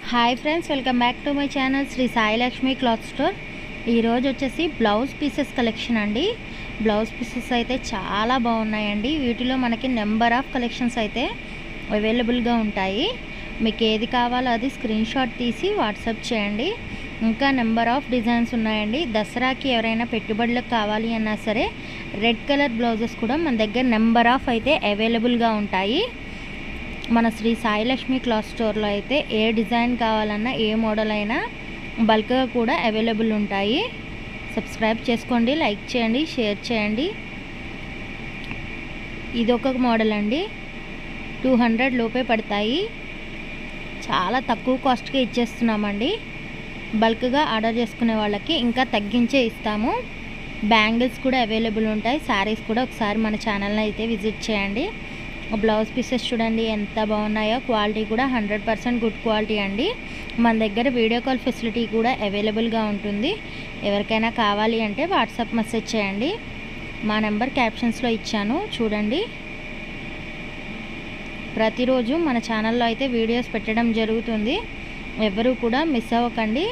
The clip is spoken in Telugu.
Hi friends, welcome back to my channel Shri Sai Lakshmi cloth store. ఈరోజు వచ్చేసి బ్లౌజ్ పీసెస్ కలెక్షన్ అండి. బ్లౌజ్ పీసెస్ అయితే చాలా బాగున్నాయండి. వీటిలో మనకి నెంబర్ ఆఫ్ కలెక్షన్స్ అయితే అవైలబుల్గా ఉంటాయి. మీకు ఏది కావాలో అది స్క్రీన్ షాట్ తీసి వాట్సాప్ చేయండి. ఇంకా నెంబర్ ఆఫ్ డిజైన్స్ ఉన్నాయండి. దసరాకి ఎవరైనా పెట్టుబడులకు కావాలి అన్నా సరే రెడ్ కలర్ బ్లౌజెస్ కూడా మన దగ్గర నెంబర్ ఆఫ్ అయితే అవైలబుల్గా ఉంటాయి. మన శ్రీ సాయి లక్ష్మి క్లాత్ స్టోర్లో అయితే ఏ డిజైన్ కావాలన్నా ఏ మోడల్ అయినా బల్క్గా కూడా అవైలబుల్ ఉంటాయి. సబ్స్క్రైబ్ చేసుకోండి, లైక్ చేయండి, షేర్ చేయండి. ఇదొక మోడల్ అండి, 200 లోపే పడతాయి. చాలా తక్కువ కాస్ట్కి ఇచ్చేస్తున్నామండి. బల్క్గా ఆర్డర్ చేసుకునే వాళ్ళకి ఇంకా తగ్గించే ఇస్తాము. బ్యాంగిల్స్ కూడా అవైలబుల్ ఉంటాయి. శారీస్ కూడా ఒకసారి మన ఛానల్ని అయితే విజిట్ చేయండి. బ్లౌజ్ పీసెస్ చూడండి ఎంత బాగున్నాయో. క్వాలిటీ కూడా 100% గుడ్ క్వాలిటీ అండి. మన దగ్గర వీడియో కాల్ ఫెసిలిటీ కూడా అవైలబుల్గా ఉంటుంది. ఎవరికైనా కావాలి అంటే వాట్సాప్ మెసేజ్ చేయండి. మా నెంబర్ క్యాప్షన్స్లో ఇచ్చాను చూడండి. ప్రతిరోజు మన ఛానల్లో అయితే వీడియోస్ పెట్టడం జరుగుతుంది. ఎవరు కూడా మిస్ అవ్వకండి.